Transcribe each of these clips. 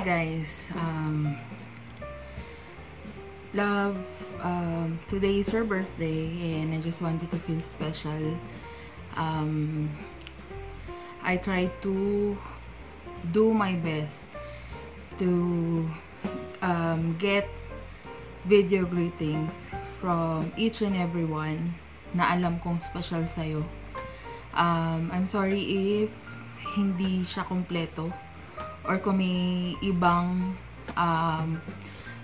guys, love, today is her birthday and I just wanted to feel special. I tried to do my best to get video greetings from each and every one na alam kong special sa'yo. I'm sorry if hindi siya kompleto or kung may ibang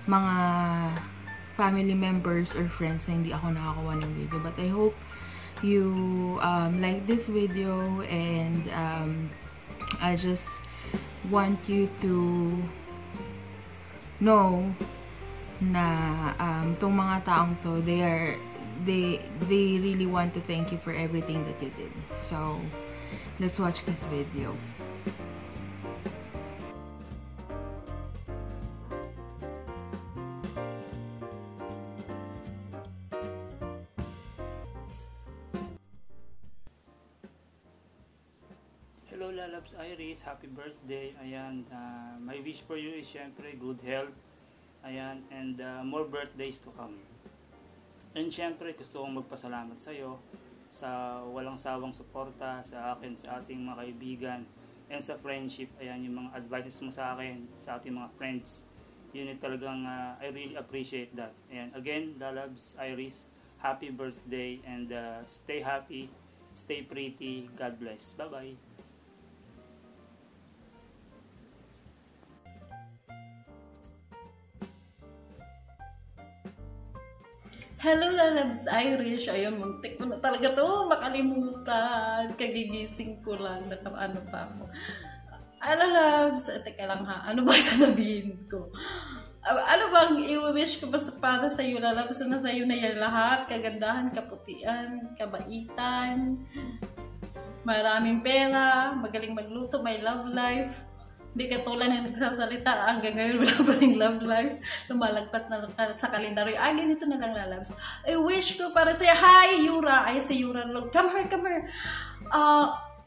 mga family members or friends na hindi ako nakakuha ng video. But I hope you like this video, and I just want you to know na tong mga taong to, they really want to thank you for everything that you did. So let's watch this video. Hello Lalabs Iris, happy birthday. Ayan, my wish for you is syempre good health. Ayan, and more birthdays to come. And syempre gusto kong magpasalamat sa iyo sa walang sawang suporta sa akin, sa ating mga kaibigan, and sa friendship. Ayan, yung mga advices mo sa akin, sa ating mga friends. Yun talagang I really appreciate that. Ayan, again, Lalabs Iris, happy birthday, and stay happy, stay pretty. God bless. Bye-bye. Hello Lalabs Irish! Ayun, muntik mo na talaga to makalimutan. Kagigising ko lang. Ano pa ako. Lalabs, teka lang ha. Ano ba sasabihin ko? Ano bang i-wish ko para sa iyo, Lalabs? Na sa iyo na yan lahat. Kagandahan, kaputian, kabaitan, maraming pera, magaling magluto, may love life. Hindi katulad na nagsasalita, hanggang ngayon wala pa rin love life. Lumalagpas na sa kalendaryo. Ganito na lang, Lalabs. I wish ko para sa'yo. Hi, Yura! Ay, si Yura. Come here, come here.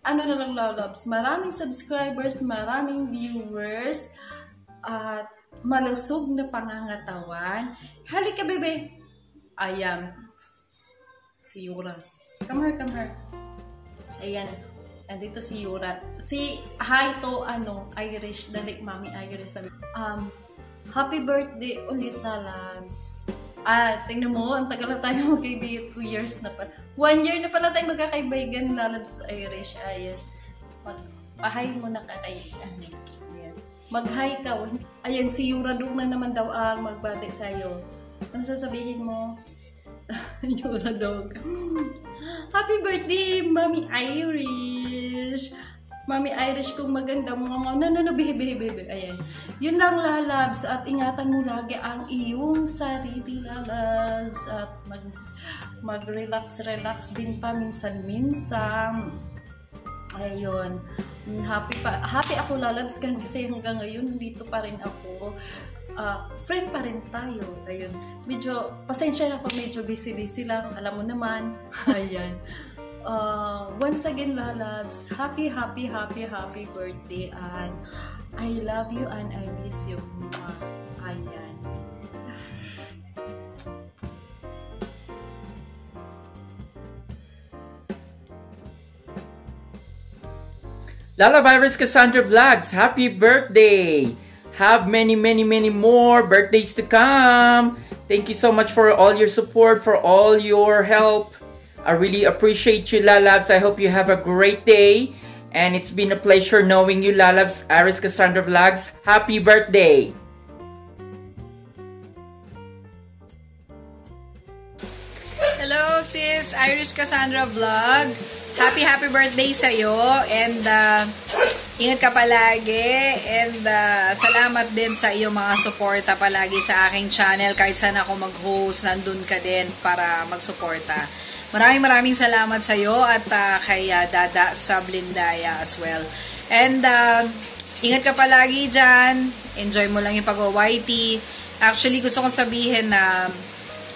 Ano na lang, Lalabs. Maraming subscribers, maraming viewers, at malusog na pangangatawan. Halika, bebe. Ayan. Si Yura. Come here, come here. Ayan. Andito si Yura. Hi to, Irish. Dali, Mami Irish. Happy birthday ulit, Lalabs. Tingnan mo, ang tagal na tayo magkaibigan. 2 years na pa. 1 year na pala tayo magkakaibigan, Lalabs Irish. Ayan. Mag-hi mo na kakaibigan. Ayan. Mag-hi ka. Ayan, si Yura doon na naman daw ang magbati sa'yo. Ano sasabihin mo? Yura dog. Happy birthday, Mami Irish! Mami Irish, kung maganda mo, bihi. Ayan. Yun lang, Lalabs. At ingatan mo lagi ang iyong sarili, Lalabs. At mag-relax din pa minsan-minsan. Ayun. Happy ako, Lalabs, kasi hanggang ngayon, dito pa rin ako. Friend pa rin tayo. Ayun. Medyo, pasensya na kung medyo busy lang. Alam mo naman. Ayan. Once again, Lalabs, happy birthday, and I love you and I miss you. Ayan. Lala Virus Cassandra Vlogs, happy birthday! Have many more birthdays to come. Thank you so much for all your support, for all your help. I really appreciate you, Lalabs. I hope you have a great day. And it's been a pleasure knowing you, Lalabs. Iris Cassandra Vlogs, happy birthday. Hello, sis. Iris Cassandra Vlog. Happy birthday sa'yo. And ingat ka palagi. And salamat din sa iyo mga suporta palagi sa aking channel. Kahit saan ako mag-host, nandun ka din para magsuporta. Maraming salamat sa iyo at kay Dada Sablindaya as well. And ingat ka palagi dyan. Enjoy mo lang yung pag-YT. Actually, gusto kong sabihin na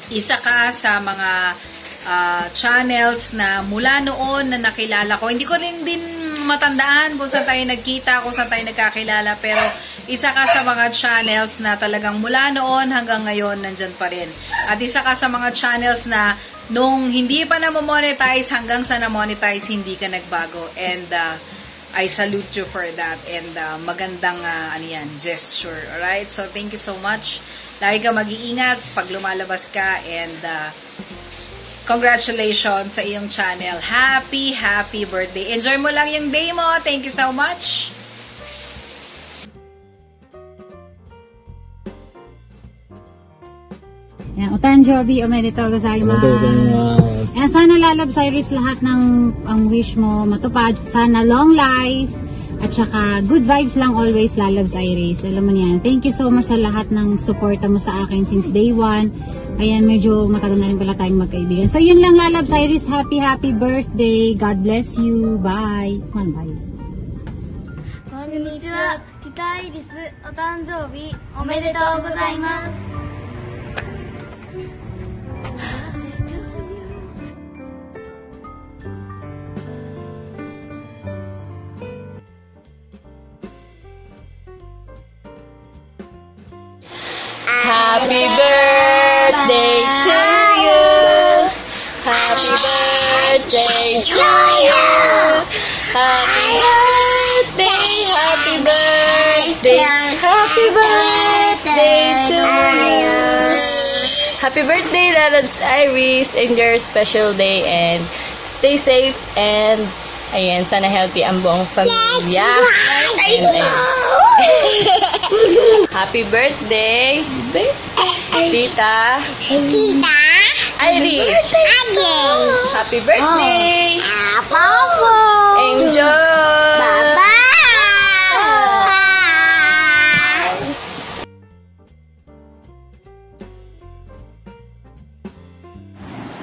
isa ka sa mga channels na mula noon na nakilala ko. Hindi ko rin din matandaan kung saan tayo nagkita, kung saan tayo nagkakilala, pero isa ka sa mga channels na talagang mula noon hanggang ngayon nandyan pa rin. At isa ka sa mga channels na nung hindi pa na-monetize hanggang sa na-monetize, hindi ka nagbago. And I salute you for that. And magandang gesture. Alright? So, thank you so much. Lagi ka mag-iingat pag lumalabas ka. And congratulations sa iyong channel. Happy birthday. Enjoy mo lang yung day mo. Thank you so much. Yan, otanjobi, omedetou gozaimasu. Yan, sana Lalabs Iris lahat ng ang wish mo matupad. Sana long life. At saka good vibes lang always, Lalabs Iris. Alam mo niyan. Thank you so much sa lahat ng suporta mo sa akin since day one. Ayan, medyo matagal na rin pala tayong magkaibigan. So, yun lang, Lalabs Iris. Happy birthday. God bless you. Bye. Bye. こんにちは、ティタイリス、お誕生日おめでとうございます。Happy birthday to you. Happy birthday to you. Happy birthday, happy birthday, happy birthday to you. Happy birthday, Lalabs Iris, and your special day, and stay safe, and ayan, sana healthy ang buong pamilya. Happy birthday, Tita Iris. Happy birthday. Enjoy.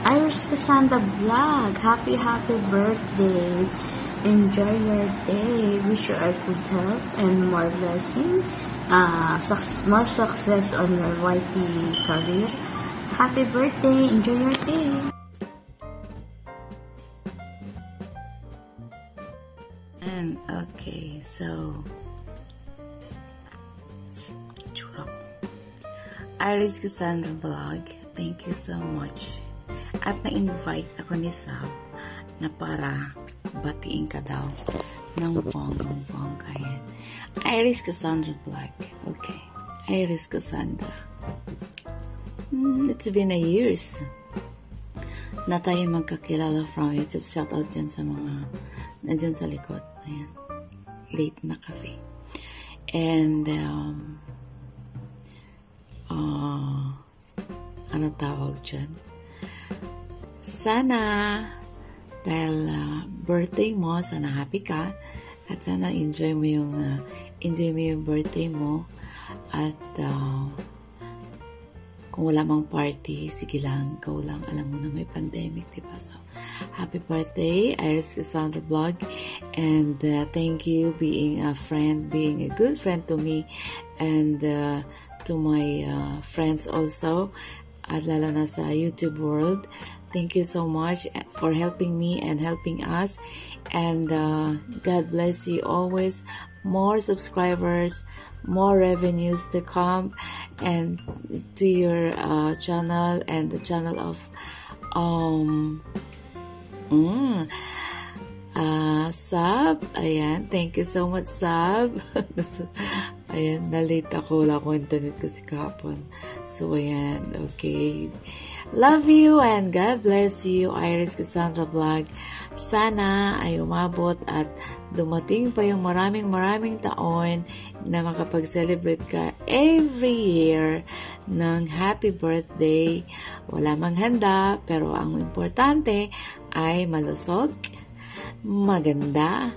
Iris Cassandra Vlog, happy birthday. Enjoy your day. Wish you a good health and more blessing. More success on your YT career. Happy birthday. Enjoy your day. And okay, so Iris Cassandra Vlog, thank you so much. At na-invite ako ni Sab na para batiin ka daw ng bonggang-bongga yan. Iris Cassandra Vlog. Okay. Iris Cassandra. It's been a years na tayo magkakilala from YouTube. Shoutout dyan sa mga nandyan sa likod. Ayan. Late na kasi. And ano tawag dyan? Sana dahil birthday mo, sana happy ka at sana enjoy mo yung birthday mo at kung wala mang party, sige lang, go lang, alam mo na may pandemic, diba? So, happy birthday, Iris Cassandra Vlog, and thank you being a friend, being a good friend to me and to my friends also, at lalo na sa YouTube world. Thank you so much for helping me and helping us. And God bless you always. More subscribers, more revenues to come, and to your channel and the channel of Sab. Ayan, thank you so much, Sab. Ayan, na-late ako. Wala ko internet kasi kahapon. So, ayan, okay. Love you and God bless you, Iris Cassandra Vlog. Sana ay umabot at dumating pa yung maraming taon na makapag-celebrate ka every year ng happy birthday. Wala mang handa, pero ang importante ay malusog, maganda,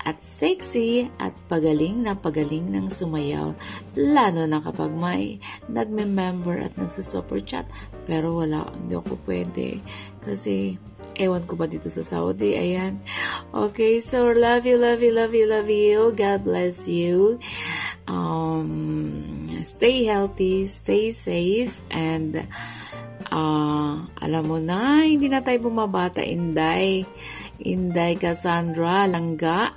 at sexy, at pagaling ng sumayaw, lalo na kapag may nagme-member at nagsusuper chat. Pero wala, hindi ako pwede kasi ewan ko ba dito sa Saudi. Ayan, okay, so love you. God bless you. Stay healthy, stay safe, and Alam mo na, hindi na tayo bumabata, Inday. Inday Cassandra Langga.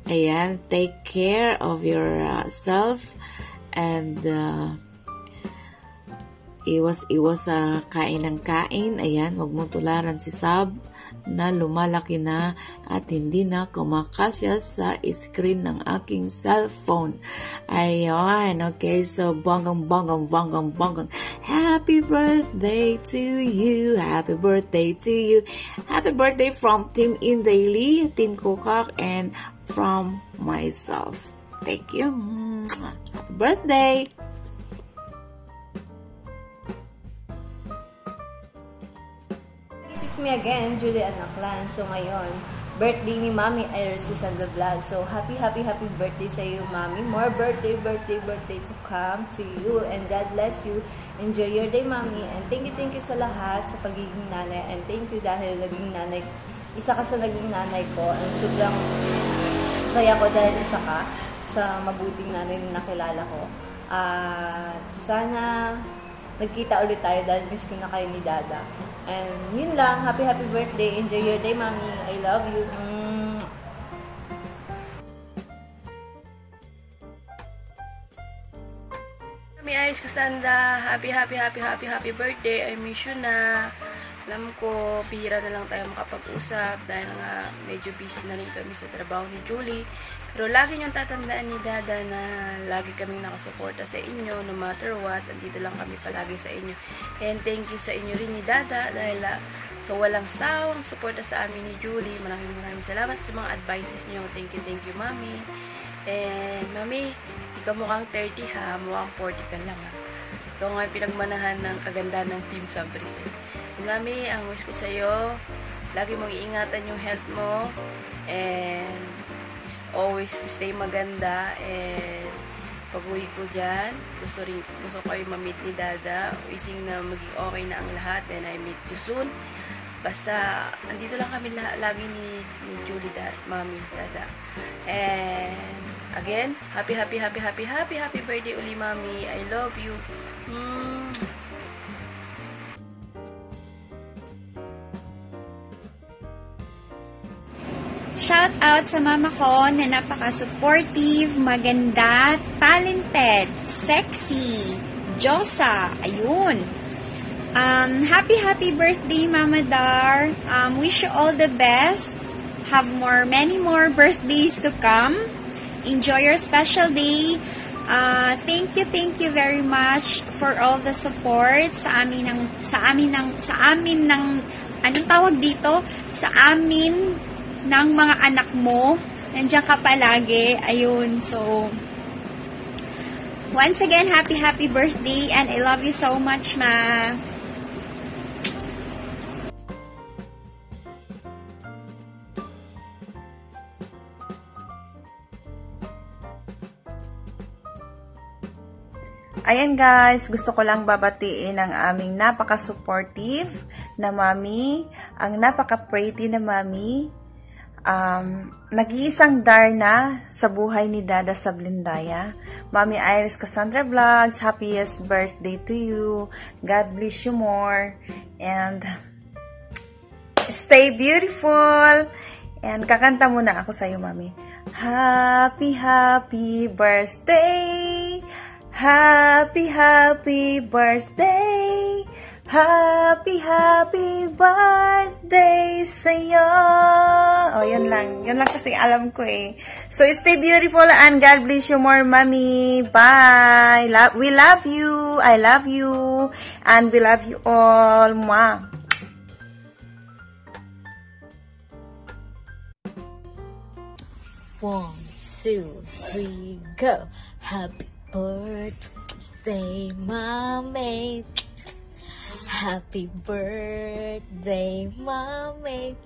Ayan, take care of yourself and iwas sa kain ng kain. Ayan, huwag mong tularan si Sab na lumalaki na at hindi na kumakasya sa screen ng aking cellphone. Ayan, okay, so bonggang. Happy birthday to you. Happy birthday to you. Happy birthday from Team Indaily, Team Kokak, and from myself. Thank you. Happy birthday. This is me again, Julie Anaclan. So ngayon, birthday ni Mami Iris Cassandra Vlog. So happy birthday sa iyo, Mami. More birthday to come to you. And God bless you. Enjoy your day, Mami. And thank you sa lahat sa pagiging nanay. And thank you dahil naging nanay. Isa ka sa naging nanay ko. And sobrang saya ko dahil isa ka sa mabuting nanay na nakilala ko. Sana nagkita ulit tayo dahil miss ko na kayo ni Dada. And yun lang. Happy birthday. Enjoy your day, Mami. I love you. Mami Iris Cassandra, happy birthday. I miss you na. Alam ko, bihira na lang tayo makapag-usap dahil nga medyo busy na rin kami sa trabaho ni Julie. Pero lagi niyong tatandaan ni Dada na lagi kaming nakasuporta sa inyo no matter what. Andito lang kami palagi sa inyo. And thank you sa inyo rin ni Dada dahil so walang sawang suporta sa amin ni Julie. Maraming salamat sa mga advices niyo. Thank you, Mami. And Mami, di ka mukhang 30 ha, mukhang 40 ka lang ha. Ito nga pinagmanahan ng kaganda ng Team Sabris. Mami, ang wish ko sa'yo, lagi mong iingatan yung health mo and always stay maganda. And pag-uwi ko dyan, gusto ko kayo ma-meet ni Dada. Wishing na maging okay na ang lahat and I meet you soon. Basta, andito lang kami lagi ni Julie, Mami, Dada. And again, happy birthday uli, Mami. I love you. Shout out sa mama ko na napaka-supportive, maganda, talented, sexy, Josa. Ayun. Happy birthday, Mama Dar. Wish you all the best. Have many more birthdays to come. Enjoy your special day. Thank you very much for all the support sa amin anong tawag dito? Sa amin ng mga anak mo. Nandiyan ka palagi. Ayun. So, once again, happy birthday and I love you so much, Ma. Ayan guys, gusto ko lang babatiin ang aming napaka-supportive na mami, ang napaka-pretty na mami, nag-iisang Darna sa buhay ni Dada Sablindaya. Mami Iris Cassandra Vlogs, happiest birthday to you. God bless you more. And stay beautiful. And kakanta muna ako sa'yo, mami. Happy birthday. Happy birthday. Happy birthday sa'yo. Oh, yun lang. Yun lang kasi alam ko eh. So, stay beautiful and God bless you more, Mommy. Bye. We love you. I love you. And we love you all. Mwah. 1, 2, 3, go. Happy birthday, Mommy. Happy birthday, Mommy.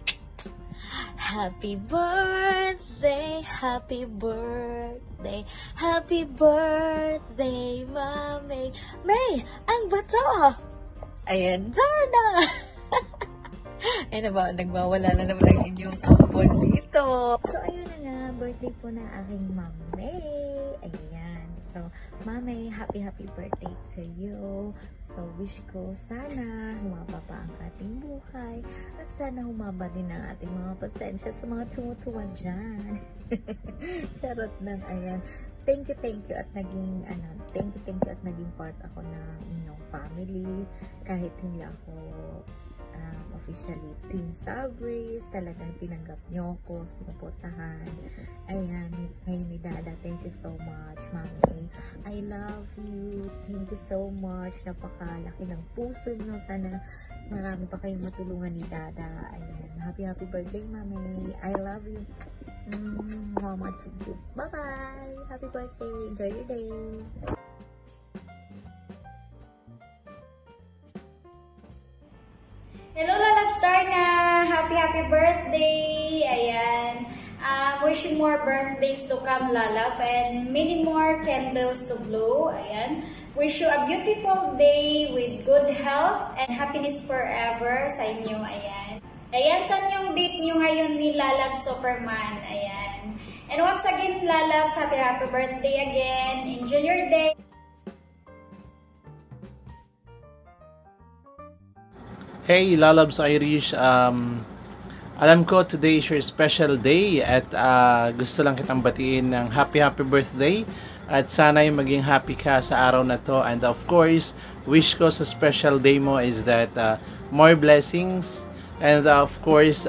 Happy birthday, happy birthday, happy birthday, Mommy. May, ang bato! Ayan, Zarna! Ayun na ba, nagwawala na naman ang inyong ampon dito. So, ayun na nga, birthday po na aking Mami. Ayan. So, Mami, happy birthday to you. So, wish ko sana humaba pa ang ating buhay at sana humaba din ang ating mga pasensya sa mga tumutuwa dyan. Charot lang, ayan. Thank you at naging thank you at naging part ako ng inyong family kahit hindi ako officially Team Sabris, talagang tinanggap nyo ko, sinuportahan. Ayan, kayo ni Dada, thank you so much, Mami. I love you. Thank you so much. Napakalaki ng puso nyo. Sana marami pa kayong matulungan ni Dada. Ayan, happy birthday, Mami. I love you. Mama, bye-bye. Happy birthday. Enjoy your day. Hello, Lalabs Darna! Happy birthday! Ayan. Wishing more birthdays to come, Lalab, and many more candles to blow. Ayan. Wish you a beautiful day with good health and happiness forever sa inyo. Ayan. Ayan, saan yung date nyo ngayon ni Lalab Superman? Ayan. And once again, Lalabs, happy birthday again. Enjoy your day. Hey, Lalabs Irish, alam ko today is your special day at gusto lang kitang batiin ng happy birthday at sana'y maging happy ka sa araw na to, and of course, wish ko sa special day mo is that more blessings and of course,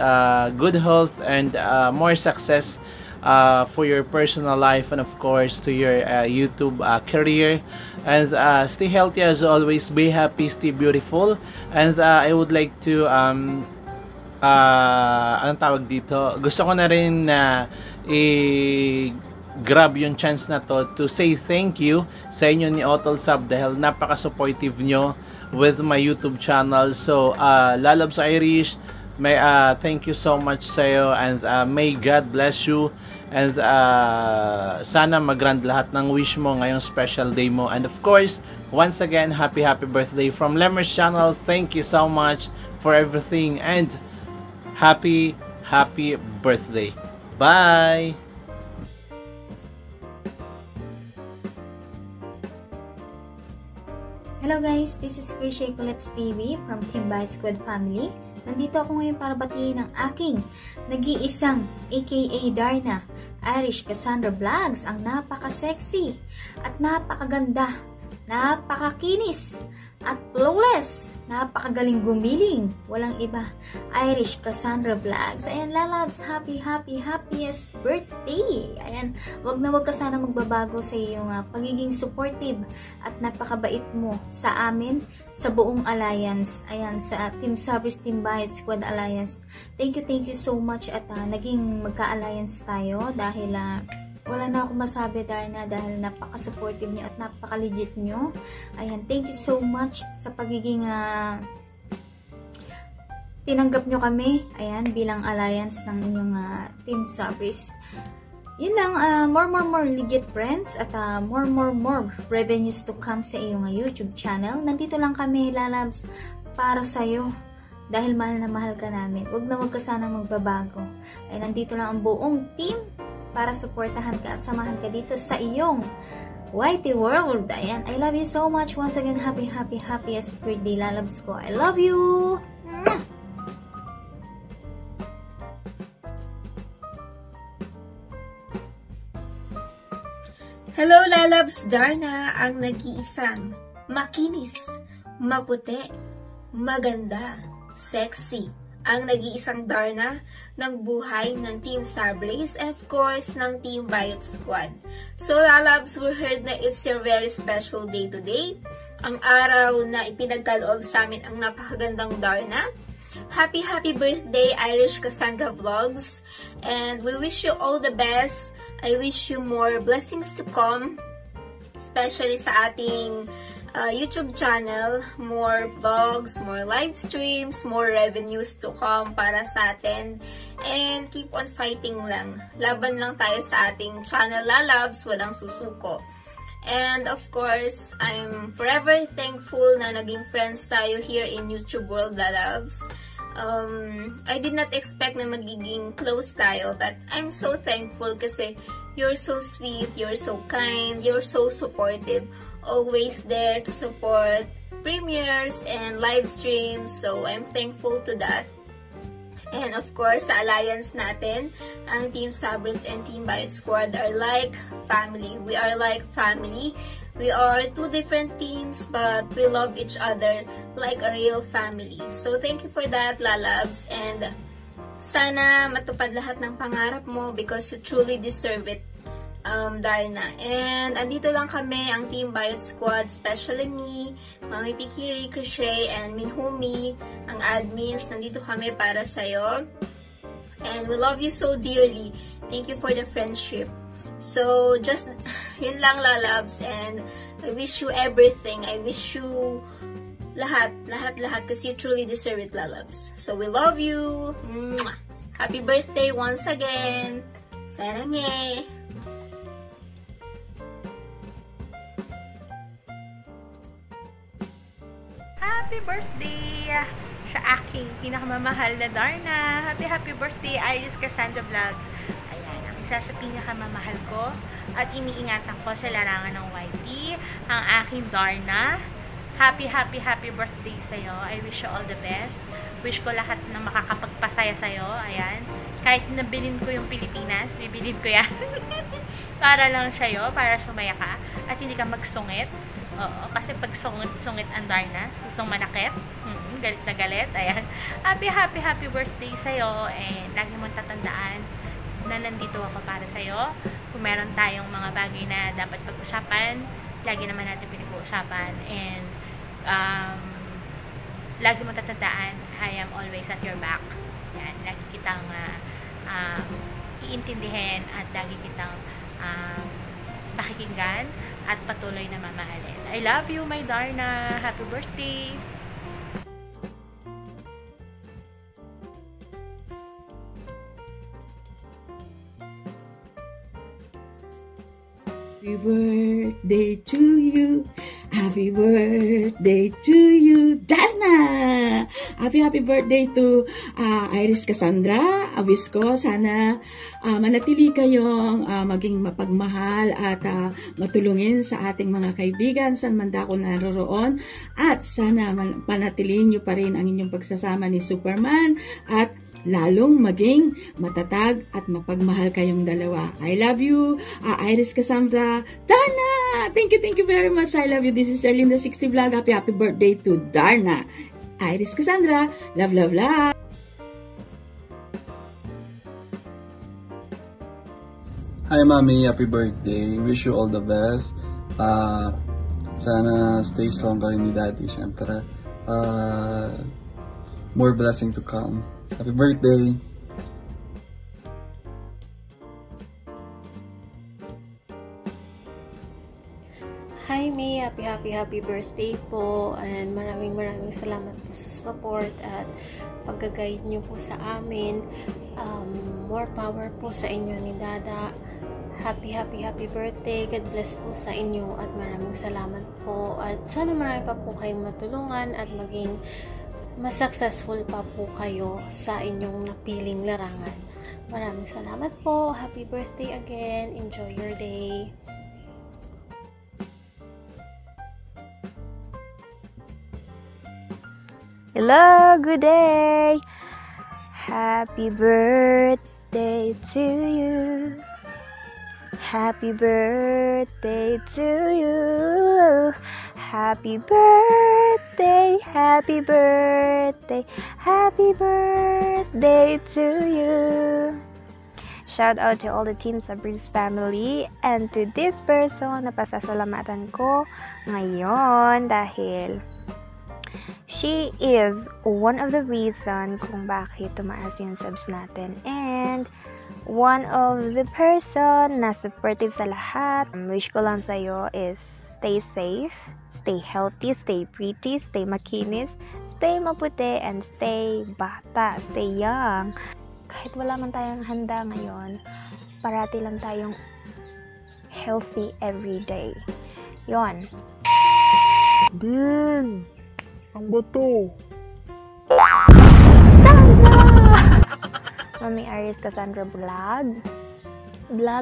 good health and more success for your personal life and of course to your YouTube career, and stay healthy as always, be happy, stay beautiful, and I would like to anong tawag dito, gusto ko na rin na grab yung chance na to say thank you sa inyo ni Otol Sub dahil napaka-supportive nyo with my YouTube channel. So Lalabs Irish, may thank you so much sa'yo, and may God bless you, and sana mag-grand lahat ng wish mo ngayong special day mo, and of course once again happy birthday from Lemmer's channel. Thank you so much for everything and happy birthday. Bye. Hello guys, this is Krishay Colets TV from Team Bite Squad family. Nandito ako ngayon para batiin ang aking nag-iisang aka Darna Irish Cassandra Vlogs, ang napaka-sexy at napakaganda, napakakinis at flawless, napakagaling gumiling, walang iba, Irish Cassandra Vlogs. Ayan, Lalabs, happiest birthday. Ayan, wag ka sana magbabago sa iyong pagiging supportive at napakabait mo sa amin, sa buong alliance. Ayan, sa Team Sabris, Team Bite Squad Alliance. Thank you so much at naging magka-alliance tayo dahil wala na ako masabi, Darna, dahil napaka-supportive nyo at napaka-legit nyo. Ayan, thank you so much sa pagiging tinanggap nyo kami, ayan, bilang alliance ng inyong Team Sabris. Yun lang, more legit friends at more revenues to come sa iyong YouTube channel. Nandito lang kami, Lalabs, para sa'yo. Dahil mahal na mahal ka namin. Wag ka sana magbabago. Ay, nandito lang ang buong team para supportahan ka at samahan ka dito sa iyong YT World. Ayan, I love you so much. Once again, happiest birthday, Lalabs ko. I love you! Hello, Lalabs, Darna, ang nag-iisang makinis, maputi, maganda, sexy, ang nag-iisang Darna ng buhay ng Team Sabris and of course ng Team Bite Squad. So, Lalabs, we heard na it's your very special day today. Ang araw na ipinagkaloob sa amin ang napakagandang Darna. Happy birthday, Irish Cassandra Vlogs, and we wish you all the best. I wish you more blessings to come, especially sa ating YouTube channel, more vlogs, more live streams, more revenues to come para sa atin, and keep on fighting lang. Laban lang tayo sa ating channel, Lalabs, walang susuko. And of course, I'm forever thankful na naging friends tayo here in YouTube World, Lalabs. I did not expect na magiging close tayo, but I'm so thankful kasi you're so sweet, you're so kind, you're so supportive, always there to support premieres and live streams. So I'm thankful to that. And of course, sa alliance natin, ang Team Sabres and Team Bayot Squad are like family. We are like family. We are two different teams, but we love each other like a real family. So thank you for that, Lalabs. And sana matupad lahat ng pangarap mo because you truly deserve it, Darna. And andito lang kami, ang Team Bayot Squad, especially me, Mami Pikiri, Krishay, and Minhumi, ang admins. Nandito kami para sa'yo. And we love you so dearly. Thank you for the friendship. So, just, yun lang, Lalabs. And I wish you everything. I wish you lahat, kasi you truly deserve it, Lalabs. So, we love you. Mwah! Happy birthday once again. Sarange. Happy birthday sa aking pinakamamahal na Darna. Happy birthday, Iris Cassandra Vlogs. Ayan, ang isa sa pinakamamahal ko at iniingatan ko sa larangan ng YT, ang aking Darna. Happy birthday sa'yo. I wish you all the best. Wish ko lahat na makakapagpasaya sa'yo. Ayan. Kahit nabilin ko yung Pilipinas, bibilin ko yan. Para lang sa'yo, para sumaya ka. At hindi ka magsungit. Oo, kasi pag sungit ang Darna, gustong manakit. Galit na galit. Ayan. Happy birthday sa'yo. And lagi mong tatandaan na nandito ako para sa'yo. Kung meron tayong mga bagay na dapat pag-usapan, lagi naman natin pinag-uusapan. And lagi mong tatandaan, I am always at your back. Yan, lagi kitang iintindihin at lagi kitang pakikinggan at patuloy na mamahalin. I love you, my Darna. Happy birthday! Happy birthday to you. Happy birthday to you, Darna! Happy birthday to Iris Cassandra. Wish ko sana manatili kayong maging mapagmahal at matulungin sa ating mga kaibigan saan man dako naroroon. At sana panatilihin nyo pa rin ang inyong pagsasama ni Superman at lalong maging matatag at mapagmahal kayong dalawa. I love you, Iris Cassandra. Darna! Thank you very much. I love you. This is Erlinda 60 Vlog. Happy birthday to Darna. Iris Cassandra. Love. Hi, Mommy. Happy birthday. Wish you all the best. Sana stay strong kayo ni Daddy, syempre. More blessing to come. Happy birthday! Hi May, happy birthday po, and maraming salamat po sa support at pag-guide nyo po sa amin. More power po sa inyo ni Dada. Happy birthday. God bless po sa inyo at maraming salamat po, at sana marami pa po kayong matulungan at maging mas successful pa po kayo sa inyong napiling larangan. Maraming salamat po. Happy birthday again. Enjoy your day. Hello, good day. Happy birthday to you. Happy birthday to you. Happy birthday, happy birthday, happy birthday to you. Shout out to all the Team Sabres family and to this person na pasasalamatan ko ngayon dahil she is one of the reason kung bakit tumaas yung subs natin, and one of the person na supportive sa lahat. Wish ko lang sa'yo is stay safe, stay healthy, stay pretty, stay makinis, stay maputi, and stay bata, stay young. Kahit wala man tayong handa ngayon, parati lang tayong healthy every day. Yon. Din! Ang bato! Tama Mami Iris Cassandra Vlog,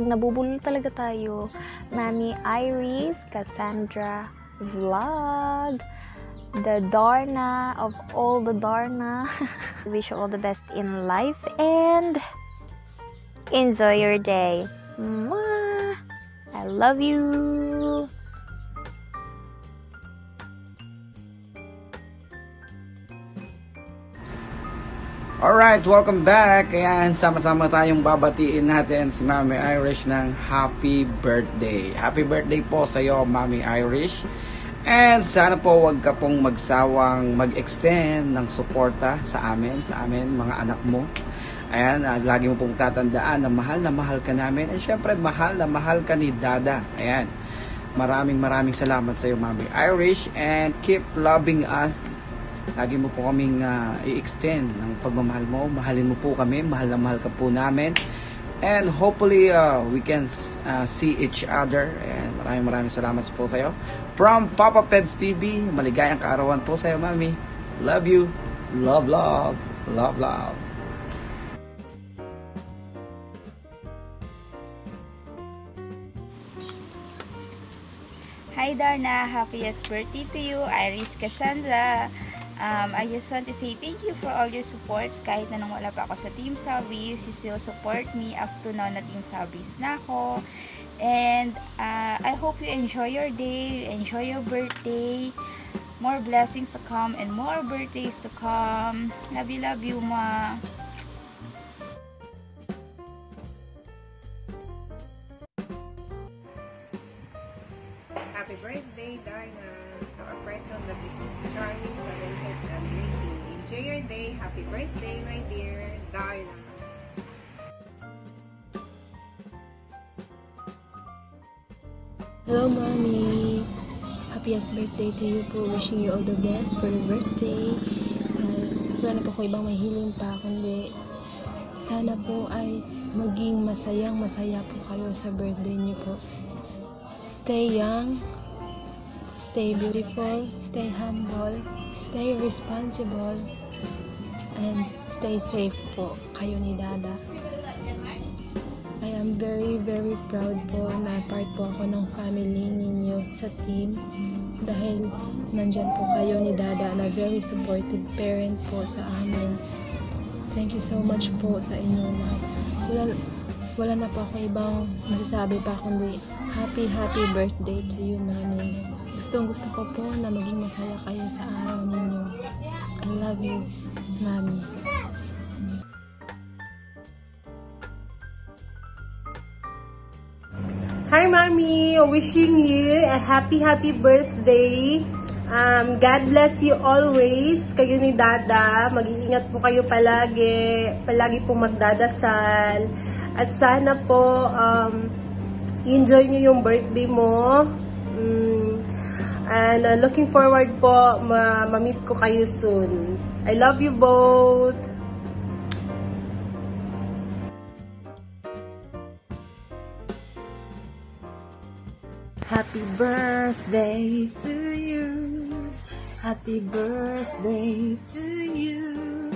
nabubulol talaga tayo. Mami Iris Cassandra Vlog, the Darna of all the Darna. Wish you all the best in life and enjoy your day. Mwah! I love you. Alright, welcome back. Ayan, sama-sama tayong babatiin natin si Mami Irish ng happy birthday. Happy birthday po sa iyo, Mami Irish. And sana po wag ka pong magsawang mag-extend ng suporta sa amin, mga anak mo. Ayan, lagi mo pong tatandaan na mahal ka namin. And syempre, mahal na mahal ka ni Dada. Ayan, maraming salamat sa iyo, Mami Irish. And keep loving us. Lagi mo po kaming i-extend ng pagmamahal mo. Mahalin mo po kami. Mahal na mahal ka po namin. And hopefully, we can see each other. And maraming salamat po sa iyo. From Papa Peds TV, maligayang kaarawan po sa iyo, Mami. Love you. Love. Hi Darna, happiest birthday to you, Iris Cassandra. I just want to say thank you for all your supports. Kahit na nung wala pa ako sa Team Sabis, you still support me up to now na Team Sabis na ako. And I hope you enjoy your day, enjoy your birthday. More blessings to come and more birthdays to come. Love you, ma. Happy birthday, Darna. A person that is charming, talented, and witty. Enjoy your day. Happy birthday, my dear Darna. Hello, Mommy. Happiest birthday to you po. Wishing you all the best for your birthday. Wala po ko ibang mahiling pa, kundi sana po ay maging masaya po kayo sa birthday niyo po. Stay young, stay beautiful, stay humble, stay responsible, and stay safe po kayo ni Dada. I am very proud po na part po ako ng family ninyo sa team dahil nandyan po kayo ni Dada na very supportive parent po sa amin. Thank you so much po sa inyo na wala na po ako ibang masasabi pa kundi happy birthday to you, Mami. Gusto ko po na maging masaya kayo sa araw ninyo. I love you, Mami. Hi, Mami! Wishing you a happy birthday. God bless you always. Kayo ni Dada. Mag-iingat po kayo palagi. Palagi po magdadasal. At sana po enjoy nyo yung birthday mo. And looking forward po ma-meet ko kayo soon. I love you both. Happy birthday to you. Happy birthday to you.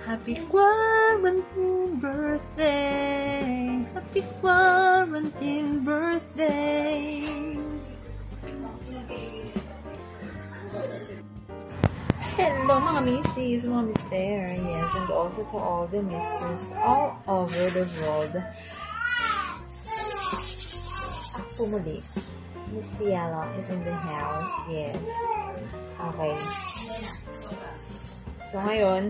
Happy quarantine birthday. Happy quarantine birthday. Hello mga missies, mga mister. Yes, and also to all the misters all over the world. Ako muli. Miss Yala is in the house. Yes. Okay. So, ngayon,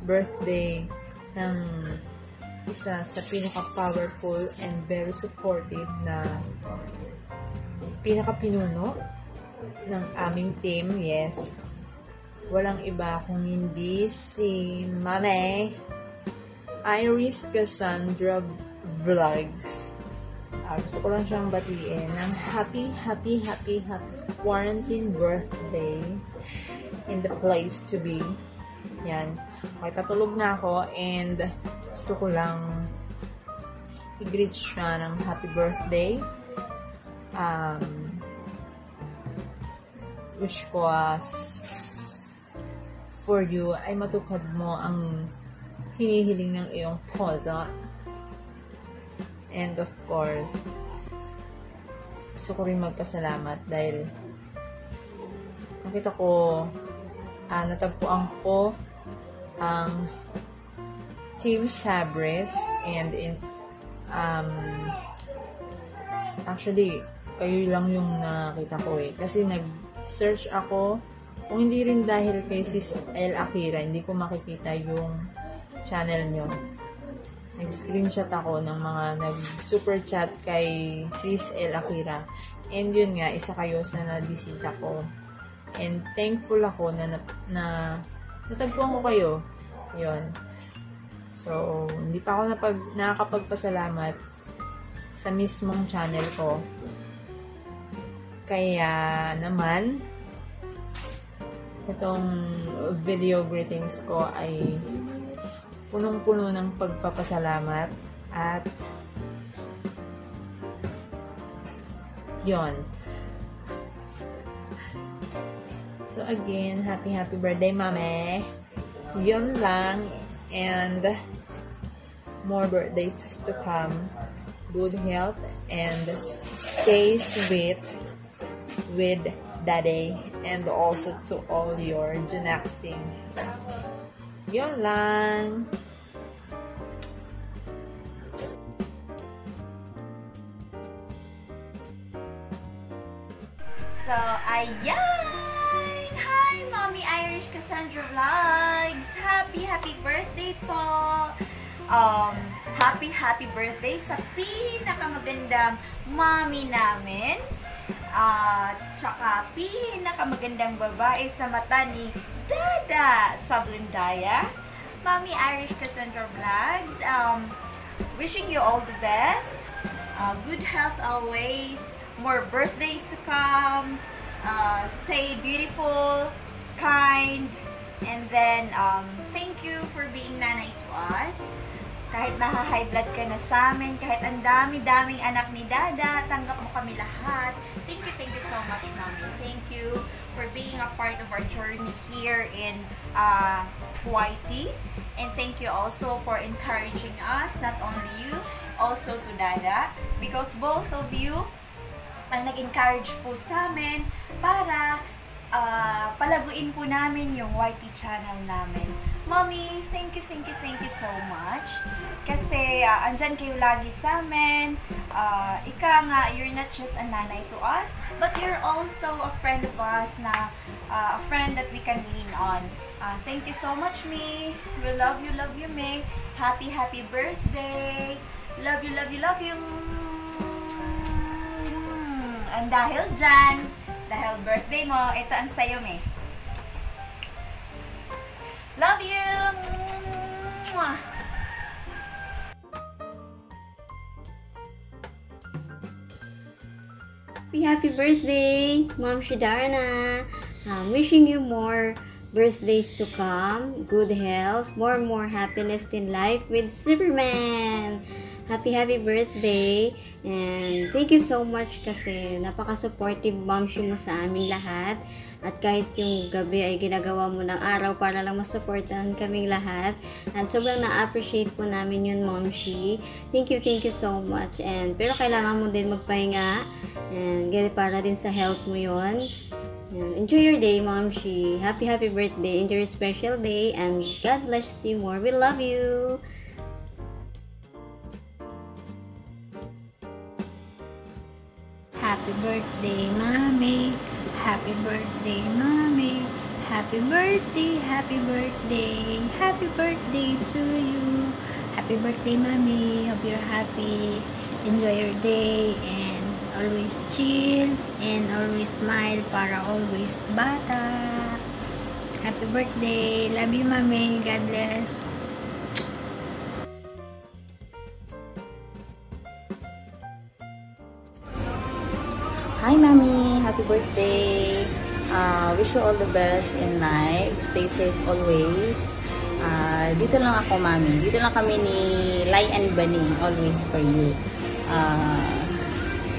birthday ng isa sa pinaka-powerful and very supportive na pinaka-pinuno ng aming team. Yes. Walang iba kung hindi si Mami Iris Cassandra Vlogs. Gusto ko lang siyang batiin ng happy quarantine birthday in the place to be. Yan. Okay, patulog na ako and gusto ko lang i-greet siya ng happy birthday. Wish ko for you ay matupad mo ang hinihiling ng iyong puso. And of course, gusto ko rin magpasalamat dahil nakita ko, natagpuan ko ang Team Sabres and actually, kayo lang yung nakita ko kasi nag-search ako. Kung hindi rin dahil kay Sis El Akira, hindi ko makikita yung channel nyo. Nag-screenshot ako ng mga nag-super chat kay Sis El Akira. And yun nga, isa kayo sa nabisita ko. And thankful ako na natagpuan ko kayo. Yun. So, hindi pa ako nakakapagpasalamat sa mismong channel ko. Kaya naman, itong video greetings ko ay punong-puno ng pagpapasalamat at yon. So again, happy birthday, Mame. Yun lang, and more birthdays to come. Good health and stay sweet with Daddy and also to all your Junaxing. Yun lang. So, ayan! Hi, Mommy Irish Cassandra Vlogs! Happy birthday po! Happy birthday sa pinakamagandang mommy namin. Tsaka pinakamagandang babae sa mata ni Dada Sablindaya. Mommy Irish Cassandra Vlogs, wishing you all the best. Good health always. More birthdays to come. Stay beautiful, kind, and then thank you for being nanay to us. Kahit naha-high blood ka na sa amin, kahit ang dami-daming anak ni Dada, tanggap mo kami lahat. Thank you so much, Mommy. Thank you for being a part of our journey here in Hawaii. And thank you also for encouraging us, not only you, also to Dada, because both of you ang nag-encourage po sa amin para palaguin po namin yung YT channel namin. Mommy, thank you so much. Kasi andyan kayo lagi sa amin. Ika nga, you're not just a nanay to us, but you're also a friend of us na a friend that we can lean on. Thank you so much, Me. We love you, Me. Happy birthday. Love you. And dahil dyan, dahil birthday mo, ito ang sayo, Me. Love you! Mwah! Happy birthday, Mom Shidarna! Wishing you more birthdays to come, good health, more happiness in life with Superman! Happy birthday, and thank you so much kasi napaka-supportive momshi mo sa aming lahat, at kahit yung gabi ay ginagawa mo ng araw para lang masuportahan kaming lahat, and sobrang na-appreciate po namin yun, momshi. Thank you so much, and pero kailangan mo din magpahinga and para din sa health mo yun. And enjoy your day, momshi. Happy birthday, enjoy your special day, and God bless you more. We love you. Happy birthday, Mommy. Happy birthday, Mommy. Happy birthday. Happy birthday to you. Happy birthday, Mommy. Hope you're happy. Enjoy your day and always chill and always smile para always bata. Happy birthday. Love you, Mommy. God bless. Hi, Mommy! Happy birthday! Wish you all the best in life. Stay safe always. Dito lang ako, Mommy. Dito lang kami ni Lai and Bani. Always for you.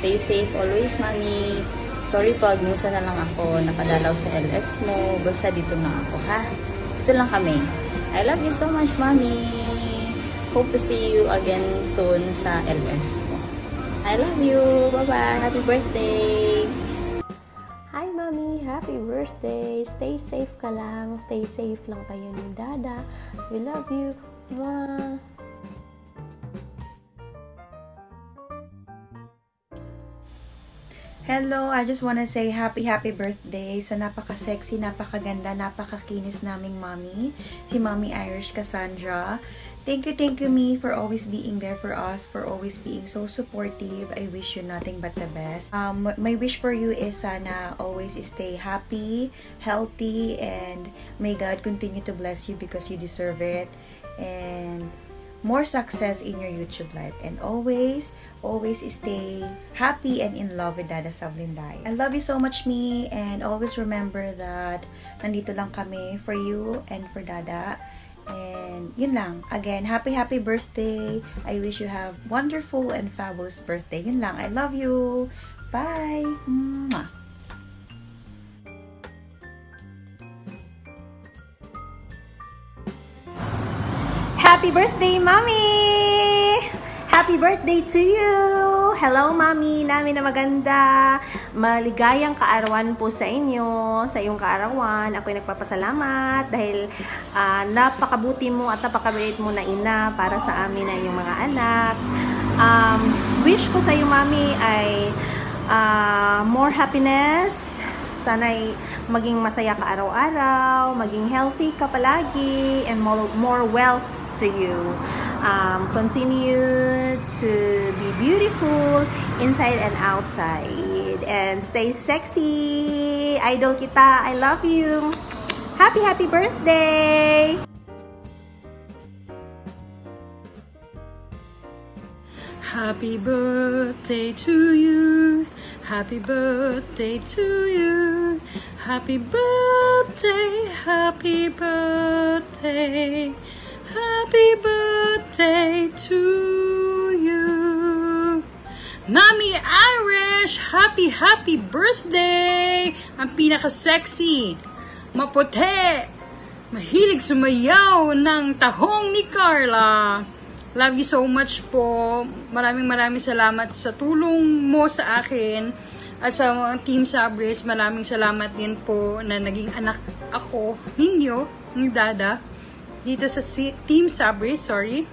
Stay safe always, Mommy. Sorry pag minsan na lang ako nakadalaw sa LS mo. Basta dito na ako, ha? Dito dito lang kami. I love you so much, Mommy. Hope to see you again soon sa LS mo. I love you. Bye-bye. Happy birthday. Hi, Mommy. Happy birthday. Stay safe ka lang. Stay safe lang kayo ni Dada. We love you. Mwah. Hello, I just wanna say happy birthday sa napaka-sexy, napakaganda, napakakinis naming mommy, si Mommy Irish Cassandra. Thank you, me, for always being there for us, for always being so supportive. I wish you nothing but the best. My wish for you is sana always stay happy, healthy, and may God continue to bless you because you deserve it. And more success in your YouTube life, and always stay happy and in love with Dada Sablinday. I love you so much, me, and always remember that nandito lang kami for you and for Dada. And yun lang. Again, happy birthday. I wish you have wonderful and fabulous birthday. Yun lang. I love you. Bye. Mwah. Happy birthday, Mommy! Happy birthday to you! Hello, Mommy! Namin na maganda. Maligayang kaarawan po sa inyo, sa iyong kaarawan. Ako'y nagpapasalamat dahil napakabuti mo at napakabait mo na ina para sa amin na iyong mga anak. Wish ko sa iyo, Mommy, ay more happiness. Sana'y maging masaya ka araw-araw, maging healthy ka palagi, and more wealth to you. Continue to be beautiful inside and outside, and stay sexy. Idol kita. I love you. Happy birthday. Happy birthday to you. Happy birthday to you. Happy birthday, happy birthday. Happy birthday to you. Mommy Irish, happy birthday. Ang pinaka-sexy, maputi, mahilig sumayaw ng tahong ni Carla. Love you so much po. Maraming salamat sa tulong mo sa akin. At sa Team Sabres, maraming salamat din po na naging anak ako ninyo, ni Dada. Dito sa Team Sabres, sorry.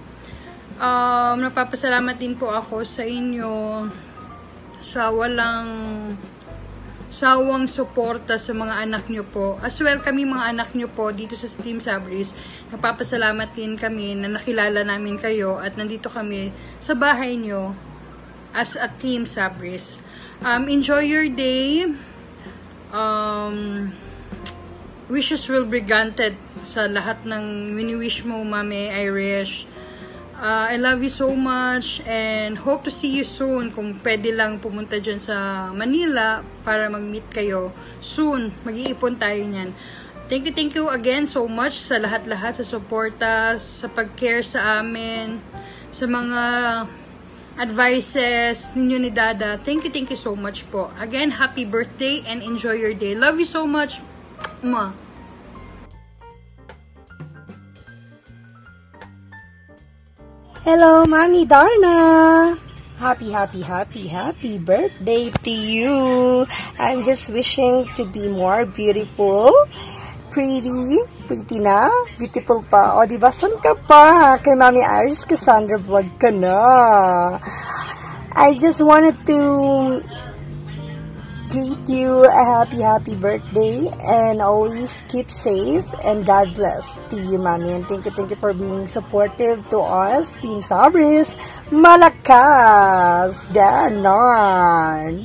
Nagpapasalamat din po ako sa inyo sa walang sawang suporta sa mga anak nyo po. As well, kami mga anak nyo po dito sa Team Sabres, nagpapasalamat din kami na nakilala namin kayo at nandito kami sa bahay nyo as a Team Sabres. Enjoy your day. Wishes will be granted sa lahat ng wini-wish mo, Mami Irish. I love you so much and hope to see you soon. Kung pwede lang pumunta dyan sa Manila para mag-meet kayo soon. Mag-iipon tayo niyan. Thank you again so much sa lahat-lahat, sa suporta, sa pag-care sa amin, sa mga advices ninyo ni Dada. Thank you so much po. Again, happy birthday and enjoy your day. Love you so much. Ma. Hello, Mommy Darna. Happy birthday to you. I'm just wishing to be more beautiful, pretty na, beautiful pa. O, diba, saan ka pa? Kay Mommy Irish Cassandra vlog ka na. I just wanted to greet you a happy birthday and always keep safe and God bless to you, Mommy. And thank you for being supportive to us, Team Sabres. Malakas! Ganon!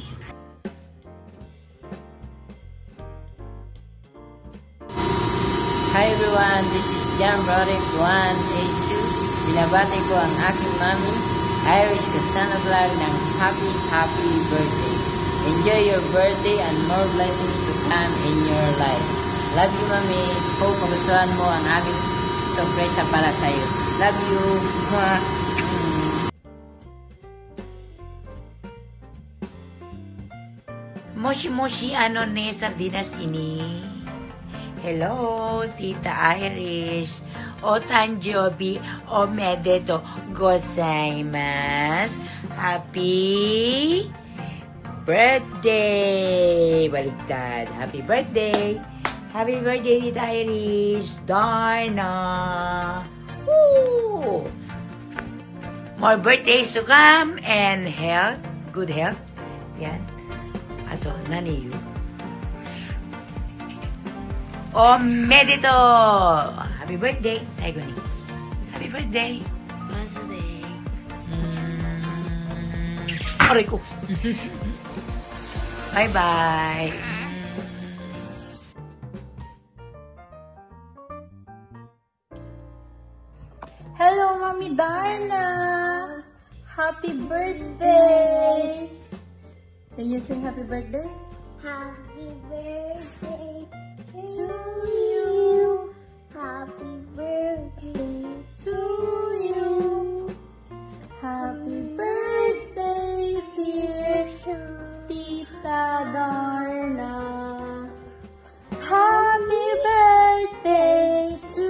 Hi everyone, this is Jan Roderick 182. Binabati ko ang aking Mommy Irish Cassandra vlog ng happy birthday. Enjoy your birthday and more blessings to come in your life. Love you, Mami. Hope magustuhan mo ang aming sorpresa para sa iyo. Love you. Moshi ano ne sardinas ini? Hello, Tita Irish. O Tanjobi o Medeto gozaimasu. Happy birthday! Baliktad. Happy birthday! Happy birthday, Tita Irish. Darna! Woo! More birthdays to come and health. Good health. Yan. Ato, nani you? O Medito! Happy birthday! Saigo ni. Happy birthday! Birthday! Aray ko! Bye-bye! Hello, Mami Darna! Happy birthday! Can you sing happy birthday? Happy birthday to you. Happy birthday To you. Happy birthday, dear Tita Darna. Happy birthday to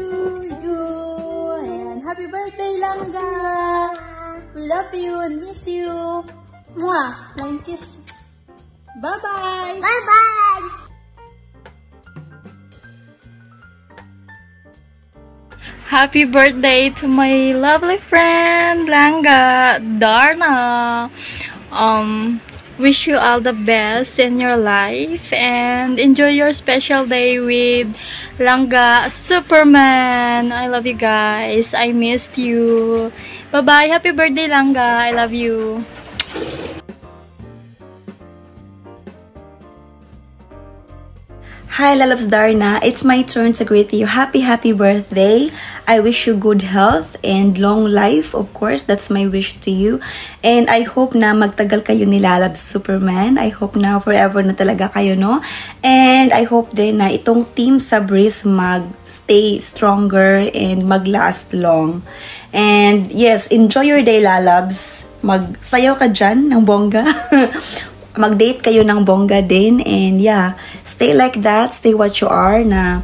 you. And happy birthday, Langga. We love you and miss you. Mwah! Flying kiss. Bye-bye. Bye-bye. Happy birthday to my lovely friend Langga Darna. Wish you all the best in your life and enjoy your special day with Langga Superman. I love you guys. I missed you. Bye-bye. Happy birthday, Langga. I love you. Hi, Lalabs Darna. It's my turn to greet you. Happy birthday. I wish you good health and long life. Of course, that's my wish to you. And I hope na magtagal kayo ni Lalabs Superman. I hope na forever na talaga kayo, no? And I hope din na itong Team Sabris mag-stay stronger and mag-last long. And yes, enjoy your day, Lalabs. Magsayaw ka dyan ng bongga. Mag-date kayo ng bongga din. And yeah, stay like that. Stay what you are, na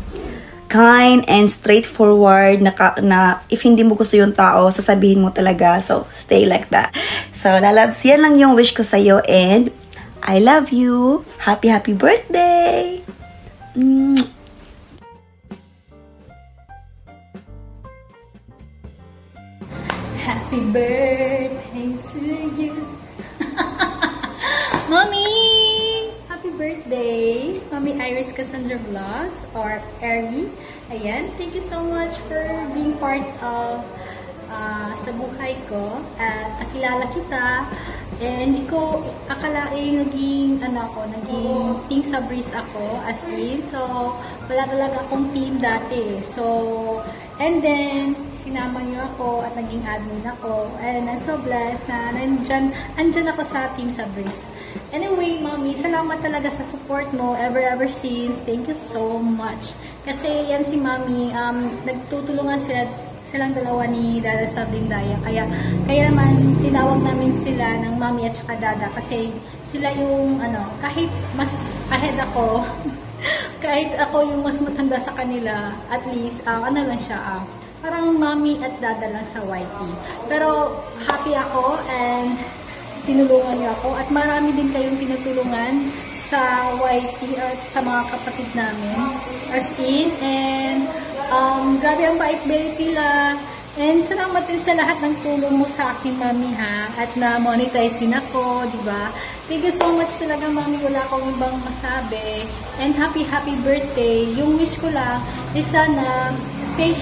kind and straightforward, na if hindi mo gusto yung tao, sasabihin mo talaga. So, stay like that. So, Lalabs, yan lang yung wish ko sa'yo. And I love you. Happy birthday! Happy birthday to you. Mommy! Happy birthday! Mommy Iris Cassandra Vlog or Eri. Ayan, thank you so much for being part of sa buhay ko. At nakilala kita. And hindi ko akalain naging Team Sabris ako as in. So, wala talaga akong team dati. So, and then, sinama niyo ako at naging admin ako. And I'm so blessed na andyan ako sa Team Sabris. Anyway, Mommy, salamat talaga sa support mo ever since. Thank you so much. Kasi yan si Mommy, nagtutulungan silang dalawa ni Dada sa Blindaya. Kaya naman tinawag namin sila ng Mommy at saka Dada kasi sila yung kahit mas ahead ako, kahit ako yung mas matanda sa kanila, at least lang siya, parang Mommy at Dada lang sa YT. Pero happy ako and tinulungan niyo ako at marami din kayong tinutulungan sa YT at sa mga kapatid namin as in. And grabe ang bait-bait nila. And salamat din sa lahat ng tulong mo sa akin, Mami, ha? At na-monetize din ako, di ba? Thank you so much talaga, Mami. Wala akong ibang masabi. And happy birthday. Yung wish ko lang is sana stay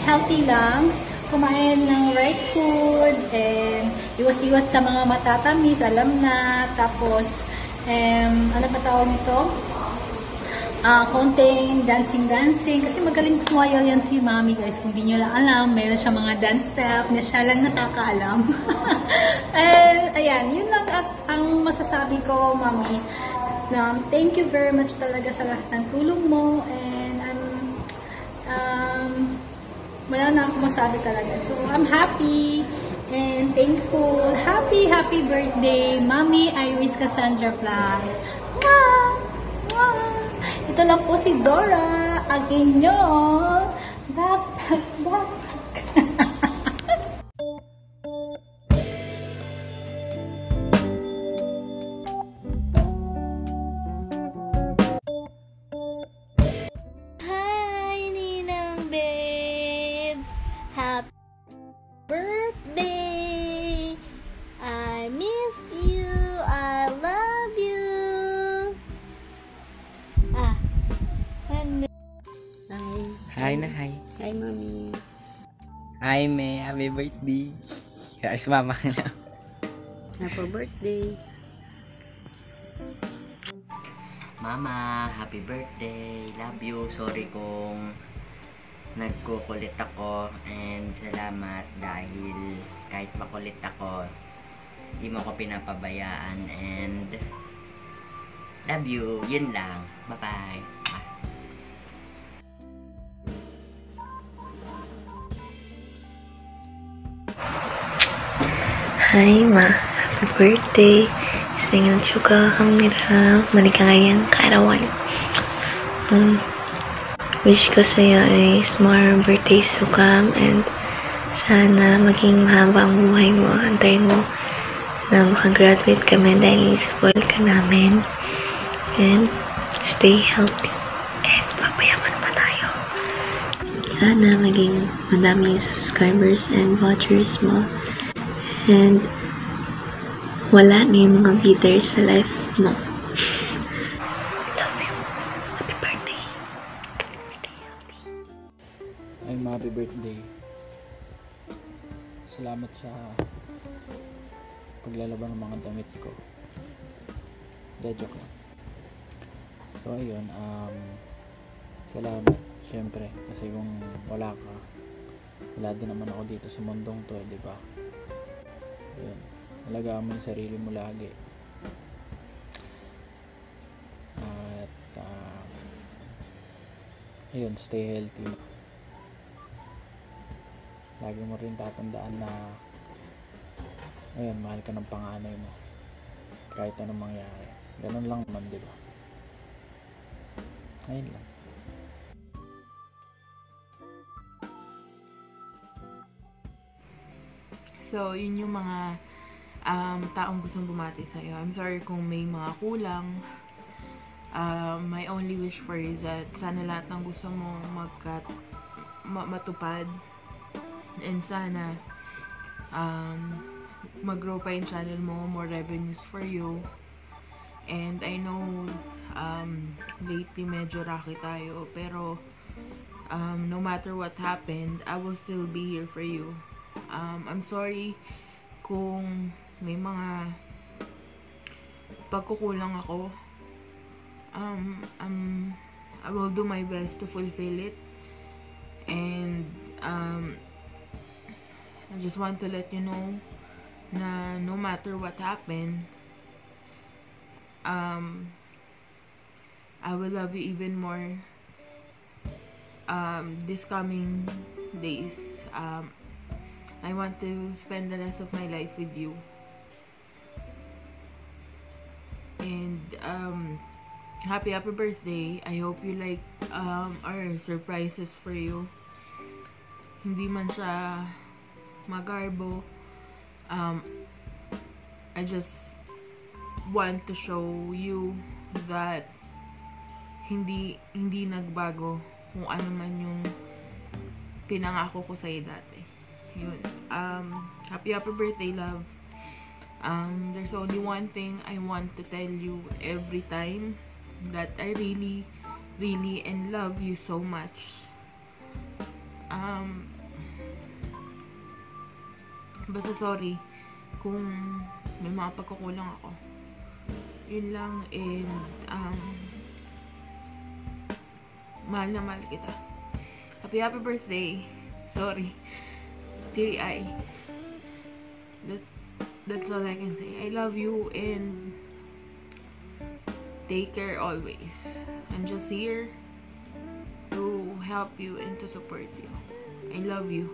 healthy lang. Kumain ng right food and iwas-iwas sa mga matatamis, alam na. Tapos, ano pa tawag nito? Konting dancing. Kasi magaling sumayaw yan si Mami, guys. Kung di nyo lang alam, mayroon siya mga dance step na siya lang nakakaalam. And, ayan, yun lang ang masasabi ko, Mami. Thank you very much talaga sa lahat ng tulong mo. And, wala na akong masabi talaga. So, I'm happy and thankful. Happy birthday, Mommy Iris Cassandra Vlogs. Mwah! Ito lang po si Dora, ang inyong backpack. Hi, Ninang babes! Happy birthday! I miss you. I love you. Ano? Hi na, hi. Hi, Mommy. Hi, May. Happy birthday. Kaya sumama ka na. Happy birthday. Mama, happy birthday. Love you. Sorry kung nagkukulit ako. And salamat dahil kahit makulit ako, hindi mo ako pinapabayaan. And love you. Yun lang. Bye-bye. Hai Ma, happy birthday. Senang juga kamnila maligayang kaarawan. Wish ko sa'yo is more birthdays to come and sana maging mahaba ang buhay mo. Antayin mo na makagraduate kami dahil spoil ka namin. And stay healthy. And papayaman pa tayo. Sana maging madami subscribers and watchers mo. And wala na yung mga bitters sa life mo. Love you. Happy birthday. Ay, happy birthday. Salamat sa paglalaban ng mga damit ko. Joke lang. So, ayun. Salamat. Siyempre. Kasi kung wala ka, wala din naman ako dito sa mundong to, di ba? Ayun. Alagaan mo yung sarili mo lagi. At ayun, stay healthy. Lagi mo rin tatandaan na ayun, mahal ka ng panganay mo kahit anong mangyari. Ganun lang naman, di ba? Ayun lang. So, yun yung mga taong gustong bumati sa'yo. I'm sorry kung may mga kulang. My only wish for you is that sana lahat ng gusto mo matupad. And sana mag-grow pa yung channel mo, more revenues for you. And I know lately medyo rocky tayo, pero no matter what happened, I will still be here for you. I'm sorry kung may mga pagkukulang ako. I will do my best to fulfill it. And I just want to let you know na no matter what happened, I will love you even more this coming days. I want to spend the rest of my life with you. And happy birthday. I hope you like our surprises for you. Hindi man siya magarbo. I just want to show you that hindi nagbago kung ano man yung pinangako ko sa'yo dati. Yun. Happy birthday, love. There's only one thing I want to tell you every time, that I really, really and love you so much. Basta sorry kung may mga pagkukulang ako. Yun lang. And mahal na mahal kita. Happy birthday. Sorry. Teary eye. That's all I can say. I love you and take care always. I'm just here to help you and to support you. I love you.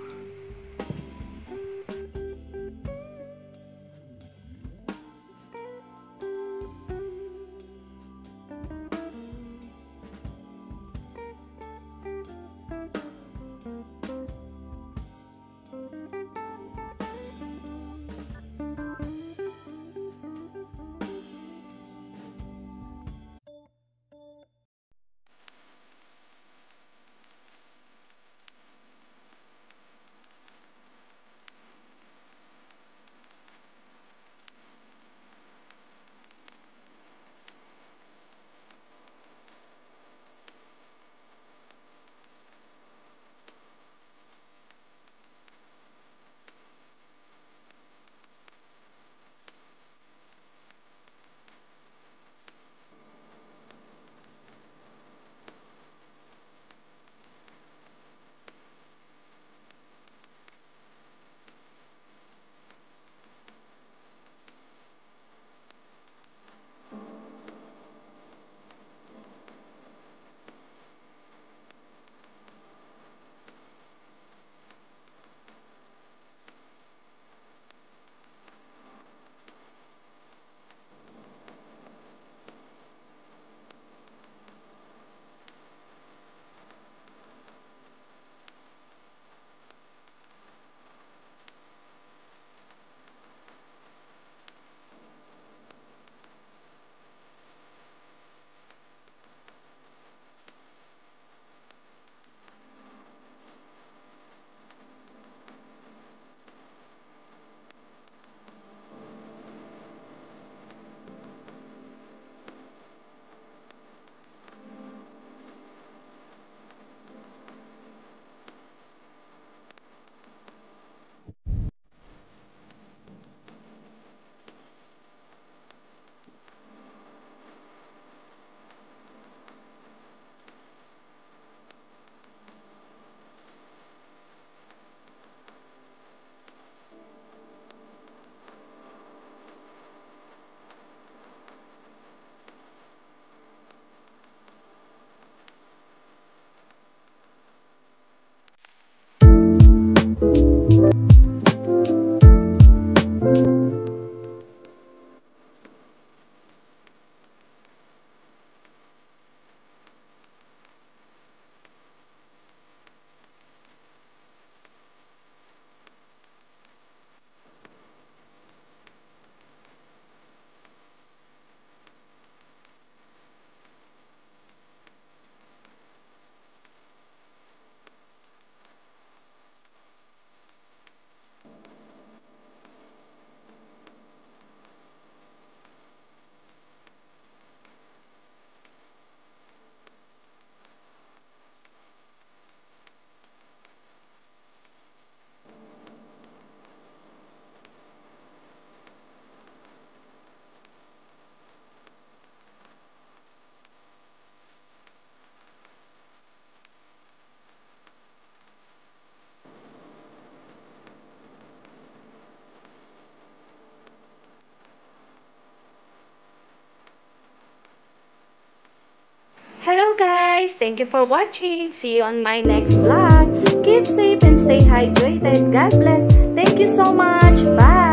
guys. Thank you for watching. See you on my next vlog. Keep safe and stay hydrated. God bless. Thank you so much. Bye.